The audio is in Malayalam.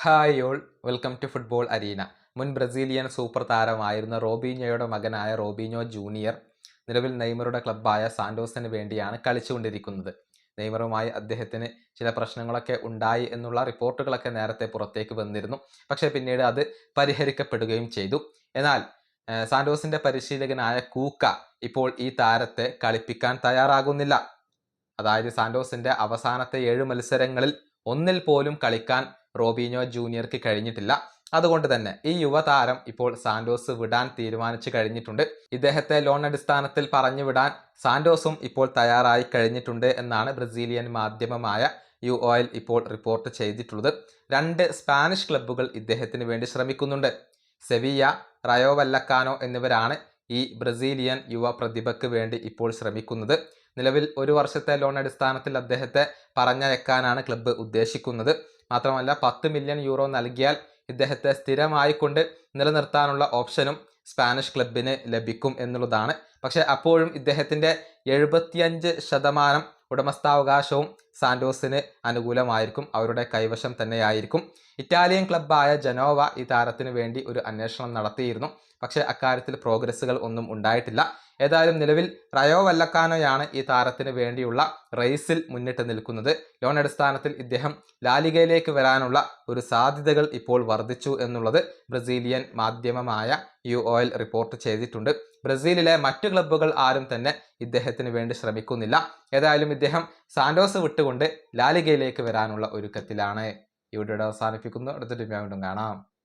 Hi all, welcome to football arena. മുൻ ബ്രസീലിയൻ സൂപ്പർ താരമായിരുന്ന റോബീഞ്ഞോയുടെ മകനായ റോബീഞ്ഞോ ജൂനിയർ നിലവിൽ നെയ്മറുടെ ക്ലബ്ബായ സാന്റോസിന് വേണ്ടിയാണ് കളിച്ചുകൊണ്ടിരിക്കുന്നത്. നെയ്മറുമായി അദ്ദേഹത്തിന് ചില പ്രശ്നങ്ങളൊക്കെ ഉണ്ടായി എന്നുള്ള റിപ്പോർട്ടുകളൊക്കെ നേരത്തെ പുറത്തേക്ക് വന്നിരുന്നു. പക്ഷേ പിന്നീട് അത് പരിഹരിക്കപ്പെടുകയും ചെയ്തു. എന്നാൽ സാന്റോസിന്റെ പരിശീലകനായ കൂക്ക ഇപ്പോൾ ഈ താരത്തെ കളിപ്പിക്കാൻ തയ്യാറാകുന്നില്ല. അതായത് സാന്റോസിന്റെ അവസാനത്തെ 7 മത്സരങ്ങളിൽ ഒന്നിൽ പോലും കളിക്കാൻ റോബീഞ്ഞോ ജൂനിയർക്ക് കഴിഞ്ഞിട്ടില്ല. അതുകൊണ്ട് തന്നെ ഈ യുവതാരം ഇപ്പോൾ സാന്റോസ് വിടാൻ തീരുമാനിച്ചു കഴിഞ്ഞിട്ടുണ്ട്. ഇദ്ദേഹത്തെ ലോൺ അടിസ്ഥാനത്തിൽ പറഞ്ഞു വിടാൻ സാന്റോസും ഇപ്പോൾ തയ്യാറായി കഴിഞ്ഞിട്ടുണ്ട് എന്നാണ് ബ്രസീലിയൻ മാധ്യമമായ UOL ഇപ്പോൾ റിപ്പോർട്ട് ചെയ്തിട്ടുള്ളത്. 2 സ്പാനിഷ് ക്ലബ്ബുകൾ ഇദ്ദേഹത്തിന് വേണ്ടി ശ്രമിക്കുന്നുണ്ട്. സെവിയ, റയോ വല്ലക്കാനോ എന്നിവരാണ് ഈ ബ്രസീലിയൻ യുവ പ്രതിഭയ്ക്ക് വേണ്ടി ഇപ്പോൾ ശ്രമിക്കുന്നത്. നിലവിൽ 1 വർഷത്തെ ലോൺ അടിസ്ഥാനത്തിൽ അദ്ദേഹത്തെ പറഞ്ഞയക്കാനാണ് ക്ലബ്ബ് ഉദ്ദേശിക്കുന്നത്. മാത്രമല്ല 10 മില്യൺ യൂറോ നൽകിയാൽ ഇദ്ദേഹത്തെ സ്ഥിരമായിക്കൊണ്ട് നിലനിർത്താനുള്ള ഓപ്ഷനും സ്പാനിഷ് ക്ലബിന് ലഭിക്കും എന്നുള്ളതാണ്. പക്ഷെ അപ്പോഴും ഇദ്ദേഹത്തിൻ്റെ 75% ഉടമസ്ഥാവകാശവും സാന്റോസിന് അനുകൂലമായിരിക്കും, അവരുടെ കൈവശം തന്നെയായിരിക്കും. ഇറ്റാലിയൻ ക്ലബ്ബായ ജനോവ ഈ താരത്തിന് വേണ്ടി ഒരു അന്വേഷണം നടത്തിയിരുന്നു. പക്ഷേ അക്കാര്യത്തിൽ പ്രോഗ്രസ്സുകൾ ഒന്നും ഉണ്ടായിട്ടില്ല. ഏതായാലും നിലവിൽ റയോ വല്ലക്കാനോയാണ് ഈ താരത്തിന് വേണ്ടിയുള്ള റേസിൽ മുന്നിട്ട് നിൽക്കുന്നത്. ലോൺ അടിസ്ഥാനത്തിൽ ഇദ്ദേഹം ലാലിഗയിലേക്ക് വരാനുള്ള ഒരു സാധ്യതകൾ ഇപ്പോൾ വർദ്ധിച്ചു എന്നുള്ളത് ബ്രസീലിയൻ മാധ്യമമായ UOL റിപ്പോർട്ട് ചെയ്തിട്ടുണ്ട്. ബ്രസീലിലെ മറ്റു ക്ലബ്ബുകൾ ആരും തന്നെ ഇദ്ദേഹത്തിന് വേണ്ടി ശ്രമിക്കുന്നില്ല. ഏതായാലും ഇദ്ദേഹം സാന്റോസ് വിട്ടുകൊണ്ട് ലാലിഗയിലേക്ക് വരാനുള്ള ഒരുക്കത്തിലാണ്. ഈ വീഡിയോ അവസാനിപ്പിക്കുന്നു. അടുത്ത വീണ്ടും കാണാം.